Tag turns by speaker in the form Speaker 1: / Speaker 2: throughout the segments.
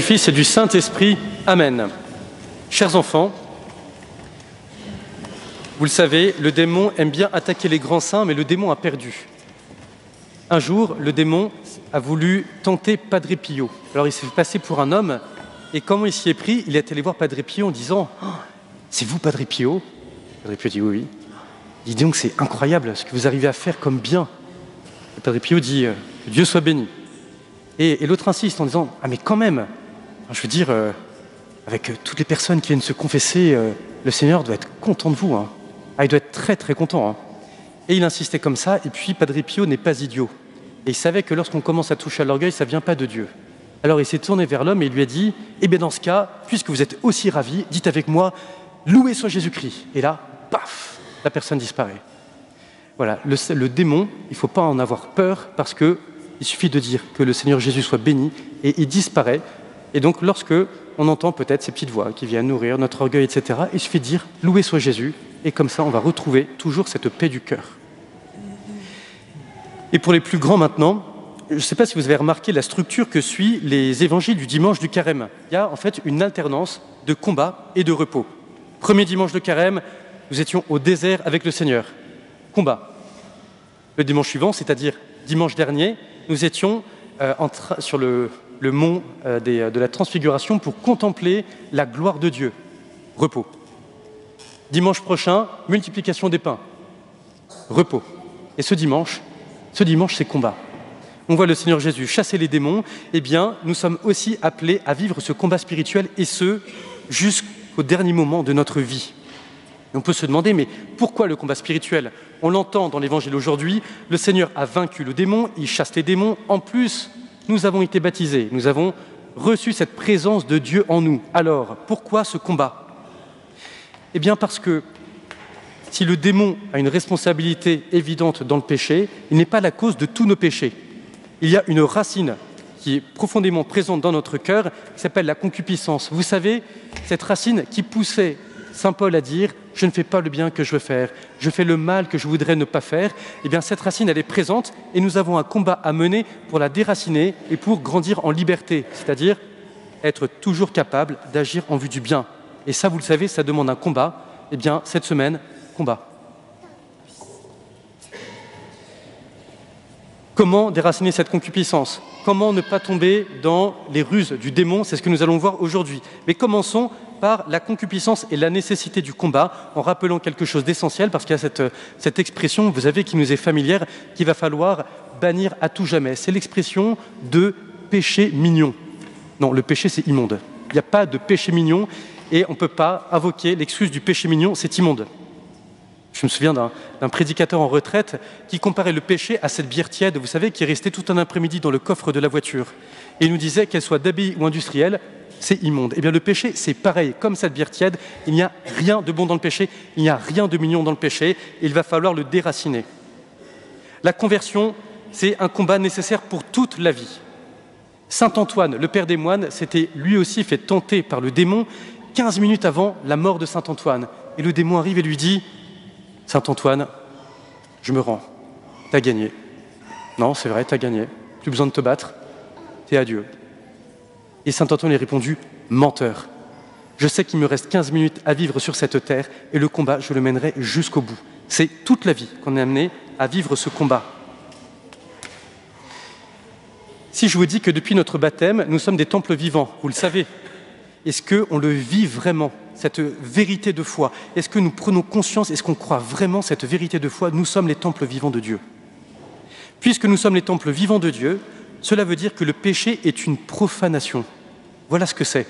Speaker 1: Du Fils et du Saint-Esprit. Amen. Chers enfants, vous le savez, le démon aime bien attaquer les grands saints, mais le démon a perdu. Un jour, le démon a voulu tenter Padre Pio. Alors il s'est fait passer pour un homme, et comment il s'y est pris? Il est allé voir Padre Pio en disant « Oh, c'est vous Padre Pio ?» Padre Pio dit « Oui, oui. » Il dit donc « C'est incroyable ce que vous arrivez à faire comme bien. » Et Padre Pio dit « Que Dieu soit béni. » Et l'autre insiste en disant « Ah mais quand même, je veux dire, avec toutes les personnes qui viennent se confesser, le Seigneur doit être content de vous. Hein. Ah, il doit être très très content. Hein. » Et il insistait comme ça, et puis Padre Pio n'est pas idiot. Et il savait que lorsqu'on commence à toucher à l'orgueil, ça ne vient pas de Dieu. Alors il s'est tourné vers l'homme et il lui a dit « Eh bien dans ce cas, puisque vous êtes aussi ravis, dites avec moi, loué soit Jésus-Christ. » Et là, paf, la personne disparaît. Voilà, le démon, il ne faut pas en avoir peur parce qu'il suffit de dire que le Seigneur Jésus soit béni et il disparaît. Et donc lorsque on entend peut-être ces petites voix qui viennent nourrir notre orgueil, etc., il suffit de dire « Loué soit Jésus » et comme ça on va retrouver toujours cette paix du cœur. Et pour les plus grands maintenant, je ne sais pas si vous avez remarqué la structure que suit les évangiles du dimanche du carême. Il y a en fait une alternance de combat et de repos. Premier dimanche de carême, nous étions au désert avec le Seigneur. Combat. Le dimanche suivant, c'est-à-dire dimanche dernier, nous étions sur le mont de la Transfiguration pour contempler la gloire de Dieu. Repos. Dimanche prochain, multiplication des pains. Repos. Et ce dimanche, c'est combat. On voit le Seigneur Jésus chasser les démons, eh bien, nous sommes aussi appelés à vivre ce combat spirituel, et ce, jusqu'au dernier moment de notre vie. Et on peut se demander, mais pourquoi le combat spirituel? On l'entend dans l'Évangile aujourd'hui, le Seigneur a vaincu le démon, il chasse les démons. En plus, nous avons été baptisés, nous avons reçu cette présence de Dieu en nous. Alors, pourquoi ce combat? Eh bien, parce que si le démon a une responsabilité évidente dans le péché, il n'est pas la cause de tous nos péchés. Il y a une racine qui est profondément présente dans notre cœur, qui s'appelle la concupiscence. Vous savez, cette racine qui poussait Saint Paul à dire « Je ne fais pas le bien que je veux faire, je fais le mal que je voudrais ne pas faire », eh bien cette racine, elle est présente et nous avons un combat à mener pour la déraciner et pour grandir en liberté, c'est-à-dire être toujours capable d'agir en vue du bien. Et ça, vous le savez, ça demande un combat. Eh bien, cette semaine, combat. Comment déraciner cette concupiscence? Comment ne pas tomber dans les ruses du démon? C'est ce que nous allons voir aujourd'hui. Mais commençons par la concupiscence et la nécessité du combat, en rappelant quelque chose d'essentiel, parce qu'il y a cette expression, vous savez, qui nous est familière, qu'il va falloir bannir à tout jamais. C'est l'expression de péché mignon. Non, le péché, c'est immonde. Il n'y a pas de péché mignon, et on ne peut pas invoquer l'excuse du péché mignon, c'est immonde. Je me souviens d'un prédicateur en retraite qui comparait le péché à cette bière tiède, vous savez, qui est restée tout un après-midi dans le coffre de la voiture. Et il nous disait, qu'elle soit d'abbaye ou industrielle, c'est immonde. Eh bien, le péché, c'est pareil. Comme cette bière tiède, il n'y a rien de bon dans le péché, il n'y a rien de mignon dans le péché, et il va falloir le déraciner. La conversion, c'est un combat nécessaire pour toute la vie. Saint Antoine, le père des moines, s'était lui aussi fait tenter par le démon 15 minutes avant la mort de Saint Antoine. Et le démon arrive et lui dit « Saint Antoine, je me rends, t'as gagné. Non, c'est vrai, t'as gagné. Plus besoin de te battre, t'es à Dieu. » Et Saint Antoine lui a répondu « Menteur, je sais qu'il me reste 15 minutes à vivre sur cette terre et le combat, je le mènerai jusqu'au bout. » C'est toute la vie qu'on est amené à vivre ce combat. Si je vous dis que depuis notre baptême, nous sommes des temples vivants, vous le savez, est-ce qu'on le vit vraiment, cette vérité de foi? Est-ce que nous prenons conscience, est-ce qu'on croit vraiment cette vérité de foi? Nous sommes les temples vivants de Dieu. Puisque nous sommes les temples vivants de Dieu, cela veut dire que le péché est une profanation. Voilà ce que c'est.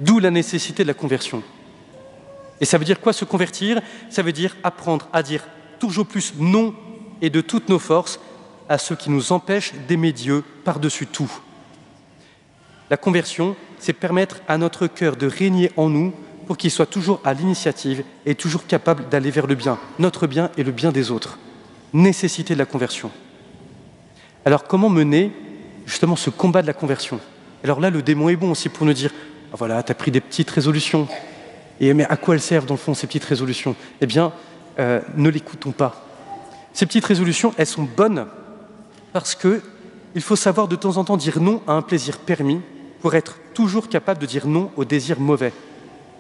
Speaker 1: D'où la nécessité de la conversion. Et ça veut dire quoi se convertir? Ça veut dire apprendre à dire toujours plus non et de toutes nos forces à ceux qui nous empêchent d'aimer Dieu par-dessus tout. La conversion, c'est permettre à notre cœur de régner en nous pour qu'il soit toujours à l'initiative et toujours capable d'aller vers le bien, notre bien et le bien des autres. Nécessité de la conversion. Alors comment mener justement ce combat de la conversion? Alors là, le démon est bon aussi pour nous dire « Voilà, tu as pris des petites résolutions. Et, mais à quoi elles servent dans le fond ces petites résolutions ?» Eh bien, ne l'écoutons pas. Ces petites résolutions, elles sont bonnes parce qu'il faut savoir de temps en temps dire non à un plaisir permis pour être toujours capable de dire non aux désirs mauvais.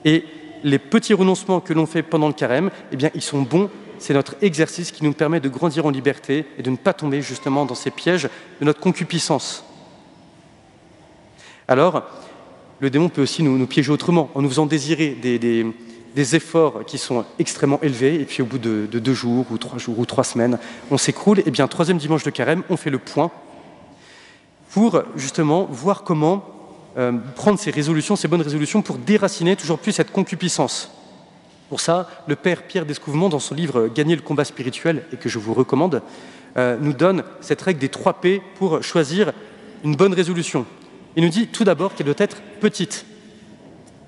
Speaker 1: Et les petits renoncements que l'on fait pendant le carême, eh bien, ils sont bons. C'est notre exercice qui nous permet de grandir en liberté et de ne pas tomber justement dans ces pièges de notre concupiscence. Alors, le démon peut aussi nous piéger autrement, en nous faisant désirer des efforts qui sont extrêmement élevés, et puis au bout de 2 jours, ou 3 semaines, on s'écroule. Eh bien, 3e dimanche de carême, on fait le point pour justement voir comment prendre ces bonnes résolutions pour déraciner toujours plus cette concupiscence. Pour ça, le père Pierre Descouvement, dans son livre « Gagner le combat spirituel », et que je vous recommande, nous donne cette règle des 3 P pour choisir une bonne résolution. Il nous dit tout d'abord qu'elle doit être petite.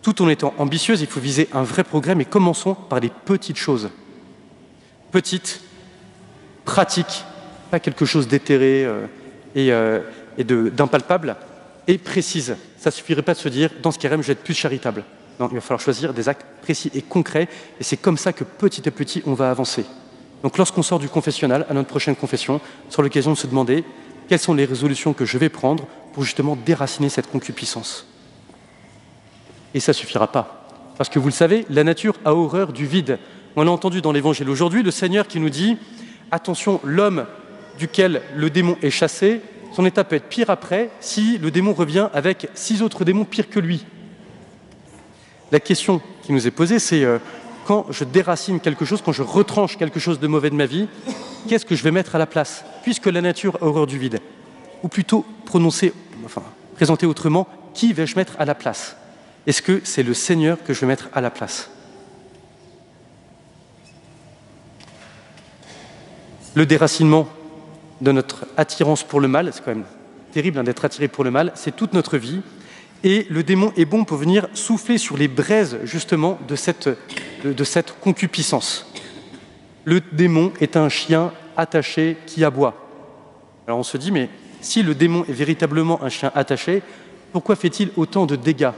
Speaker 1: Tout en étant ambitieuse, il faut viser un vrai progrès, mais commençons par les petites choses. Petites, pratiques, pas quelque chose d'éthéré et d'impalpable, et précises. Ça ne suffirait pas de se dire, dans ce carême, je vais être plus charitable. Non, il va falloir choisir des actes précis et concrets, et c'est comme ça que petit à petit, on va avancer. Donc lorsqu'on sort du confessionnal, à notre prochaine confession, sur l'occasion de se demander quelles sont les résolutions que je vais prendre pour justement déraciner cette concupiscence. Et ça ne suffira pas. Parce que vous le savez, la nature a horreur du vide. On l'a entendu dans l'Évangile aujourd'hui, le Seigneur qui nous dit « Attention, l'homme duquel le démon est chassé, son état peut être pire après si le démon revient avec 6 autres démons pires que lui. » La question qui nous est posée, c'est quand je déracine quelque chose, quand je retranche quelque chose de mauvais de ma vie, qu'est-ce que je vais mettre à la place? Puisque la nature a horreur du vide. Ou plutôt présenter autrement, qui vais-je mettre à la place? Est-ce que c'est le Seigneur que je vais mettre à la place? Le déracinement de notre attirance pour le mal, c'est quand même terrible d'être attiré pour le mal, c'est toute notre vie. Et le démon est bon pour venir souffler sur les braises, justement, de cette concupiscence. Le démon est un chien attaché qui aboie. Alors on se dit, mais si le démon est véritablement un chien attaché, pourquoi fait-il autant de dégâts?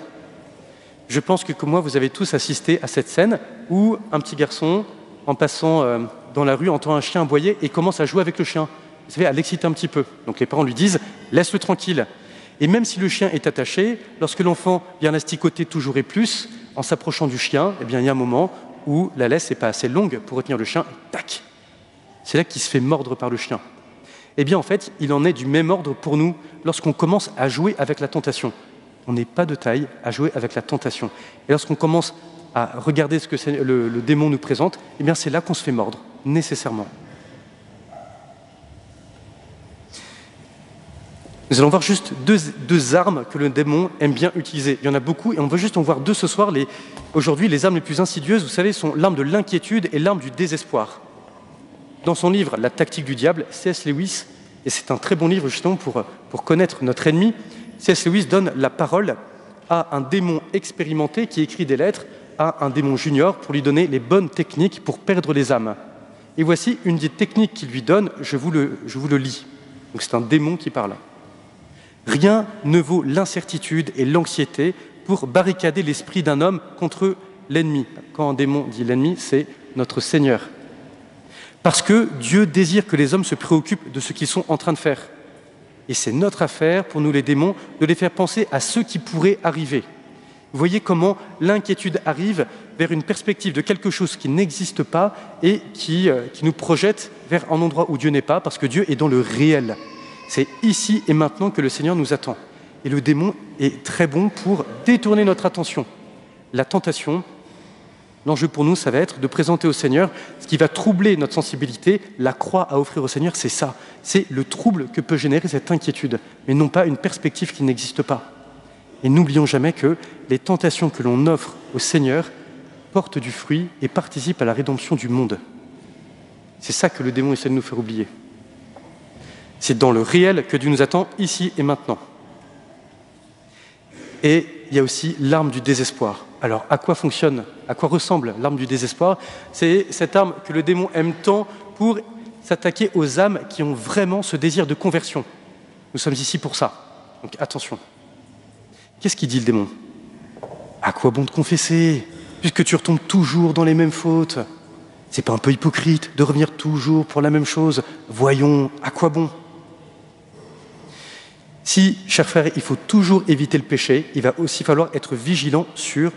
Speaker 1: Je pense que comme moi, vous avez tous assisté à cette scène où un petit garçon, en passant dans la rue, entend un chien aboyer et commence à jouer avec le chien. Vous savez, à l'exciter un petit peu. Donc les parents lui disent « laisse-le tranquille ». Et même si le chien est attaché, lorsque l'enfant vient l'asticoter toujours et plus, en s'approchant du chien, eh bien, il y a un moment où la laisse n'est pas assez longue pour retenir le chien, et tac, c'est là qu'il se fait mordre par le chien. Eh bien, en fait, il en est du même ordre pour nous lorsqu'on commence à jouer avec la tentation. On n'est pas de taille à jouer avec la tentation. Et lorsqu'on commence à regarder ce que le démon nous présente, eh bien, c'est là qu'on se fait mordre, nécessairement. Nous allons voir juste deux armes que le démon aime bien utiliser. Il y en a beaucoup et on va juste en voir 2 ce soir. Aujourd'hui, les armes les plus insidieuses, vous savez, sont l'arme de l'inquiétude et l'arme du désespoir. Dans son livre « La tactique du diable », C.S. Lewis, et c'est un très bon livre justement pour connaître notre ennemi, C.S. Lewis donne la parole à un démon expérimenté qui écrit des lettres à un démon junior pour lui donner les bonnes techniques pour perdre les âmes. Et voici une des techniques qu'il lui donne, je vous le lis. Donc c'est un démon qui parle. Rien ne vaut l'incertitude et l'anxiété pour barricader l'esprit d'un homme contre l'ennemi. Quand un démon dit l'ennemi, c'est notre Seigneur. Parce que Dieu désire que les hommes se préoccupent de ce qu'ils sont en train de faire. Et c'est notre affaire, pour nous les démons, de les faire penser à ce qui pourrait arriver. Vous voyez comment l'inquiétude arrive vers une perspective de quelque chose qui n'existe pas et qui nous projette vers un endroit où Dieu n'est pas, parce que Dieu est dans le réel. C'est ici et maintenant que le Seigneur nous attend. Et le démon est très bon pour détourner notre attention. La tentation, l'enjeu pour nous, ça va être de présenter au Seigneur ce qui va troubler notre sensibilité. La croix à offrir au Seigneur, c'est ça. C'est le trouble que peut générer cette inquiétude, mais non pas une perspective qui n'existe pas. Et n'oublions jamais que les tentations que l'on offre au Seigneur portent du fruit et participent à la rédemption du monde. C'est ça que le démon essaie de nous faire oublier. C'est dans le réel que Dieu nous attend ici et maintenant. Et il y a aussi l'arme du désespoir. Alors, à quoi ressemble l'arme du désespoir? C'est cette arme que le démon aime tant pour s'attaquer aux âmes qui ont vraiment ce désir de conversion. Nous sommes ici pour ça. Donc attention. Qu'est-ce qu'il dit le démon? À quoi bon de confesser, puisque tu retombes toujours dans les mêmes fautes? C'est pas un peu hypocrite de revenir toujours pour la même chose? Voyons, à quoi bon? Si, chers frères, il faut toujours éviter le péché, il va aussi falloir être vigilant sur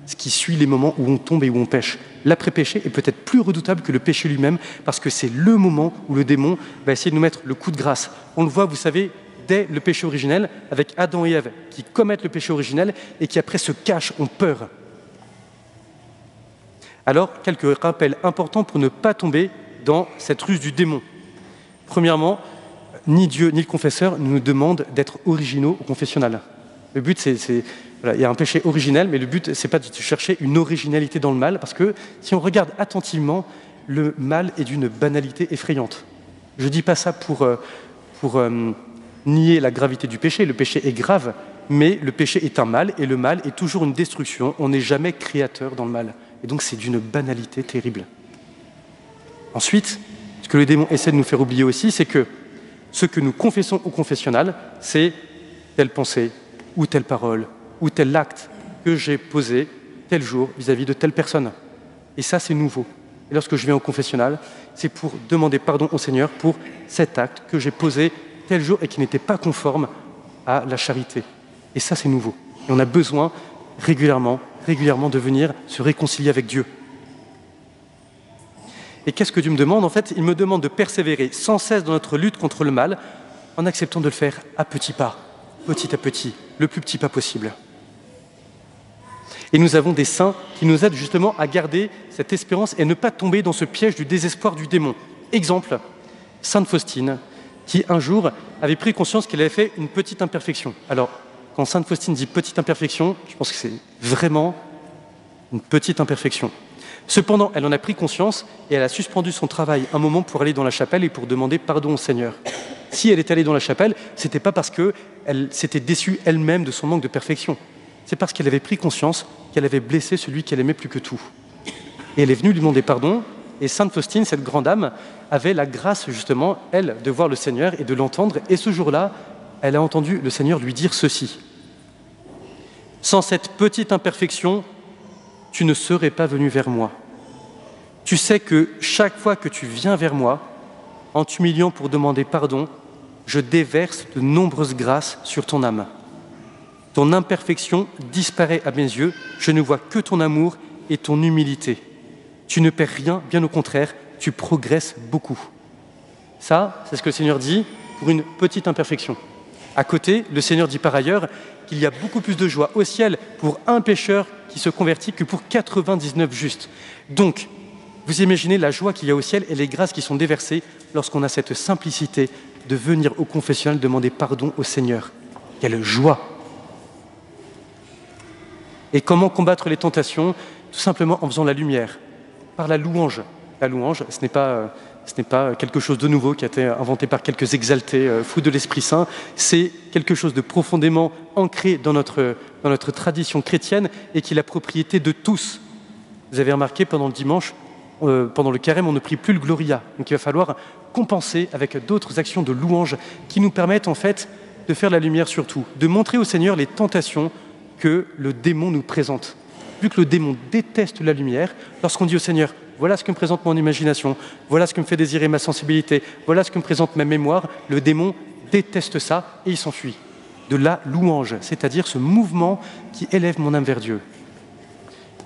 Speaker 1: ce qui suit les moments où on tombe et où on pêche. L'après-péché est peut-être plus redoutable que le péché lui-même parce que c'est le moment où le démon va essayer de nous mettre le coup de grâce. On le voit, vous savez, dès le péché originel, avec Adam et Ève, qui commettent le péché originel et qui après se cachent, ont peur. Alors, quelques rappels importants pour ne pas tomber dans cette ruse du démon. Premièrement, ni Dieu ni le confesseur ne nous demandent d'être originaux au confessionnal. Le but, voilà, il y a un péché originel, mais le but, c'est pas de chercher une originalité dans le mal, parce que si on regarde attentivement, le mal est d'une banalité effrayante. Je ne dis pas ça pour nier la gravité du péché. Le péché est grave, mais le péché est un mal, et le mal est toujours une destruction. On n'est jamais créateur dans le mal. Et donc, c'est d'une banalité terrible. Ensuite, ce que le démon essaie de nous faire oublier aussi, c'est que ce que nous confessons au confessionnal, c'est telle pensée, ou telle parole, ou tel acte que j'ai posé tel jour vis-à-vis de telle personne. Et ça, c'est nouveau. Et lorsque je viens au confessionnal, c'est pour demander pardon au Seigneur pour cet acte que j'ai posé tel jour et qui n'était pas conforme à la charité. Et ça, c'est nouveau. Et on a besoin régulièrement de venir se réconcilier avec Dieu. Et qu'est-ce que Dieu me demande? En fait, il me demande de persévérer sans cesse dans notre lutte contre le mal, en acceptant de le faire à petits pas, petit à petit, le plus petit pas possible. Et nous avons des saints qui nous aident justement à garder cette espérance et ne pas tomber dans ce piège du désespoir du démon. Exemple, Sainte Faustine, qui un jour avait pris conscience qu'elle avait fait une petite imperfection. Alors, quand Sainte Faustine dit petite imperfection, je pense que c'est vraiment une petite imperfection. Cependant, elle en a pris conscience et elle a suspendu son travail un moment pour aller dans la chapelle et pour demander pardon au Seigneur. Si elle est allée dans la chapelle, ce n'était pas parce qu'elle s'était déçue elle-même de son manque de perfection. C'est parce qu'elle avait pris conscience qu'elle avait blessé celui qu'elle aimait plus que tout. Et elle est venue lui demander pardon, et Sainte Faustine, cette grande âme, avait la grâce justement, elle, de voir le Seigneur et de l'entendre. Et ce jour-là, elle a entendu le Seigneur lui dire ceci. « Sans cette petite imperfection, tu ne serais pas venu vers moi. Tu sais que chaque fois que tu viens vers moi, en t'humiliant pour demander pardon, je déverse de nombreuses grâces sur ton âme. Ton imperfection disparaît à mes yeux, je ne vois que ton amour et ton humilité. Tu ne perds rien, bien au contraire, tu progresses beaucoup. » Ça, c'est ce que le Seigneur dit pour une petite imperfection. À côté, le Seigneur dit par ailleurs qu'il y a beaucoup plus de joie au ciel pour un pécheur qui se convertit que pour 99 justes. Donc, vous imaginez la joie qu'il y a au ciel et les grâces qui sont déversées lorsqu'on a cette simplicité de venir au confessionnal demander pardon au Seigneur. Quelle joie! Et comment combattre les tentations? Tout simplement en faisant la lumière, par la louange. La louange, ce n'est pas quelque chose de nouveau qui a été inventé par quelques exaltés fous de l'Esprit Saint, c'est quelque chose de profondément ancré dans notre tradition chrétienne et qui est la propriété de tous. Vous avez remarqué pendant le dimanche, pendant le carême, on ne prie plus le Gloria. Donc il va falloir compenser avec d'autres actions de louange qui nous permettent en fait de faire la lumière sur tout, de montrer au Seigneur les tentations que le démon nous présente. Vu que le démon déteste la lumière, lorsqu'on dit au Seigneur « voilà ce que me présente mon imagination, voilà ce que me fait désirer ma sensibilité, voilà ce que me présente ma mémoire », le démon déteste ça et il s'enfuit. De la louange, c'est-à-dire ce mouvement qui élève mon âme vers Dieu.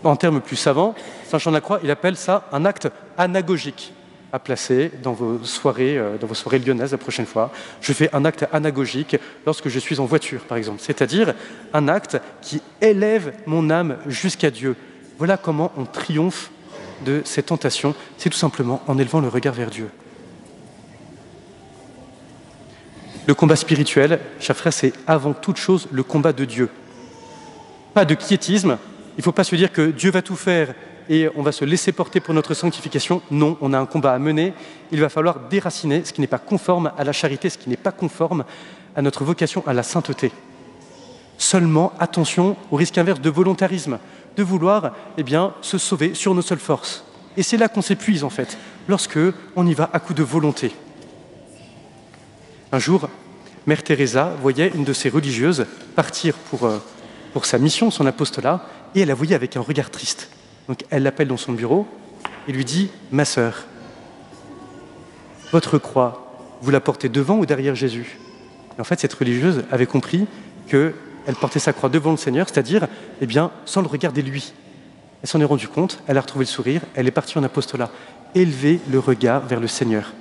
Speaker 1: En termes plus savants, Saint Jean de la Croix, il appelle ça un acte anagogique à placer dans vos soirées lyonnaises la prochaine fois. Je fais un acte anagogique lorsque je suis en voiture, par exemple, c'est-à-dire un acte qui élève mon âme jusqu'à Dieu. Voilà comment on triomphe de ces tentations, c'est tout simplement en élevant le regard vers Dieu. Le combat spirituel, chers frères, c'est avant toute chose le combat de Dieu. Pas de quiétisme, il ne faut pas se dire que Dieu va tout faire et on va se laisser porter pour notre sanctification. Non, on a un combat à mener. Il va falloir déraciner ce qui n'est pas conforme à la charité, ce qui n'est pas conforme à notre vocation à la sainteté. Seulement, attention au risque inverse de volontarisme, de vouloir se sauver sur nos seules forces. Et c'est là qu'on s'épuise en fait, lorsque on y va à coup de volonté. Un jour, Mère Teresa voyait une de ses religieuses partir pour sa mission, son apostolat, et elle la voyait avec un regard triste. Donc elle l'appelle dans son bureau et lui dit « Ma sœur, votre croix, vous la portez devant ou derrière Jésus ?» Et en fait, cette religieuse avait compris qu'elle portait sa croix devant le Seigneur, c'est-à-dire, eh bien, sans le regarder lui. Elle s'en est rendue compte, elle a retrouvé le sourire, elle est partie en apostolat. Élever le regard vers le Seigneur.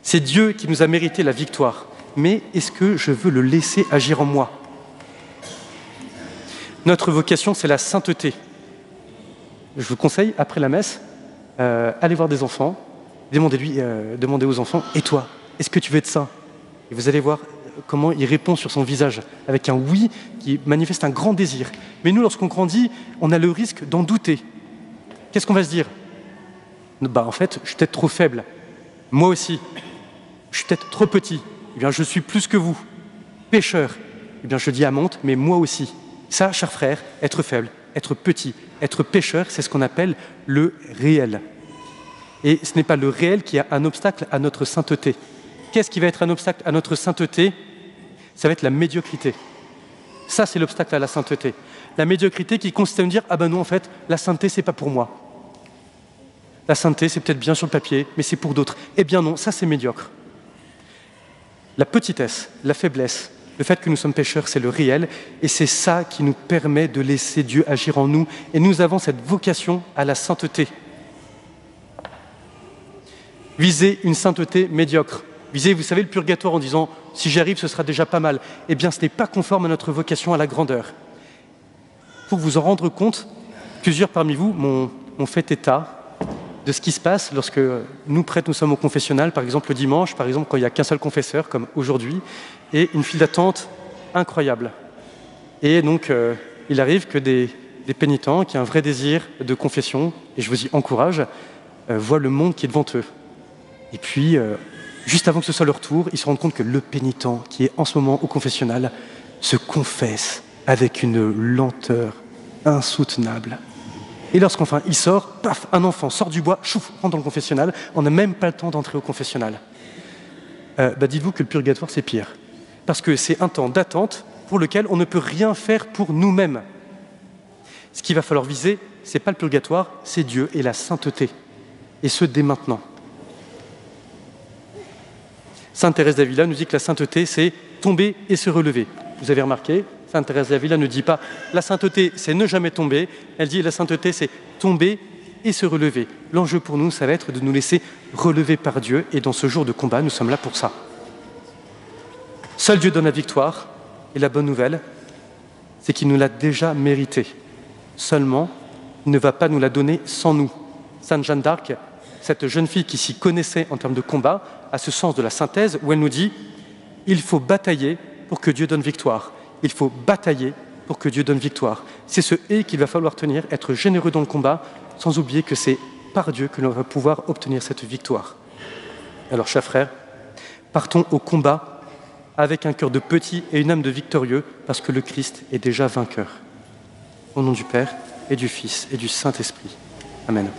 Speaker 1: C'est Dieu qui nous a mérité la victoire, mais est-ce que je veux le laisser agir en moi? Notre vocation, c'est la sainteté. Je vous conseille, après la messe, allez voir des enfants, demandez aux enfants, et toi, est-ce que tu veux être saint? Et vous allez voir comment il répond sur son visage, avec un oui qui manifeste un grand désir. Mais nous, lorsqu'on grandit, on a le risque d'en douter. Qu'est-ce qu'on va se dire? En fait, je suis peut-être trop faible. Moi aussi. Je suis peut-être trop petit. Eh bien, je suis plus que vous. Pécheur. Eh bien, je dis à Monte, mais moi aussi. Ça, chers frères, être faible, être petit, être pécheur, c'est ce qu'on appelle le réel. Et ce n'est pas le réel qui est un obstacle à notre sainteté. Qu'est-ce qui va être un obstacle à notre sainteté? Ça va être la médiocrité. Ça, c'est l'obstacle à la sainteté. La médiocrité qui consiste à nous dire « Ah ben non, en fait, la sainteté, c'est pas pour moi. La sainteté, c'est peut-être bien sur le papier, mais c'est pour d'autres. » Eh bien non, ça, c'est médiocre. La petitesse, la faiblesse, le fait que nous sommes pécheurs, c'est le réel, et c'est ça qui nous permet de laisser Dieu agir en nous. Et nous avons cette vocation à la sainteté. Viser une sainteté médiocre. Viser, vous savez, le purgatoire en disant « si j'y arrive, ce sera déjà pas mal ». Eh bien, ce n'est pas conforme à notre vocation à la grandeur. Pour vous en rendre compte, plusieurs parmi vous m'ont fait état de ce qui se passe lorsque nous, prêtres, nous sommes au confessionnal, par exemple le dimanche, par exemple quand il n'y a qu'un seul confesseur, comme aujourd'hui, et une file d'attente incroyable. Et donc, il arrive que des pénitents qui ont un vrai désir de confession, et je vous y encourage, voient le monde qui est devant eux. Et puis, juste avant que ce soit leur tour, ils se rendent compte que le pénitent qui est en ce moment au confessionnal se confesse avec une lenteur insoutenable. Et lorsqu'enfin il sort, paf, un enfant sort du bois, chouf, rentre dans le confessionnal, on n'a même pas le temps d'entrer au confessionnal. Dites-vous que le purgatoire, c'est pire. Parce que c'est un temps d'attente pour lequel on ne peut rien faire pour nous-mêmes. Ce qu'il va falloir viser, ce n'est pas le purgatoire, c'est Dieu et la sainteté. Et ce, dès maintenant. Sainte Thérèse d'Avila nous dit que la sainteté, c'est tomber et se relever. Vous avez remarqué, Sainte Thérèse d'Avila ne dit pas « la sainteté, c'est ne jamais tomber », elle dit « la sainteté, c'est tomber et se relever ». L'enjeu pour nous, ça va être de nous laisser relever par Dieu, et dans ce jour de combat, nous sommes là pour ça. Seul Dieu donne la victoire, et la bonne nouvelle, c'est qu'il nous l'a déjà méritée. Seulement, il ne va pas nous la donner sans nous. Sainte Jeanne d'Arc, cette jeune fille qui s'y connaissait en termes de combat, a ce sens de la synthèse où elle nous dit « il faut batailler pour que Dieu donne victoire ». Il faut batailler pour que Dieu donne victoire. C'est ce « et » qu'il va falloir tenir, être généreux dans le combat, sans oublier que c'est par Dieu que l'on va pouvoir obtenir cette victoire. Alors, chers frères, partons au combat avec un cœur de petit et une âme de victorieux, parce que le Christ est déjà vainqueur. Au nom du Père, et du Fils, et du Saint-Esprit. Amen.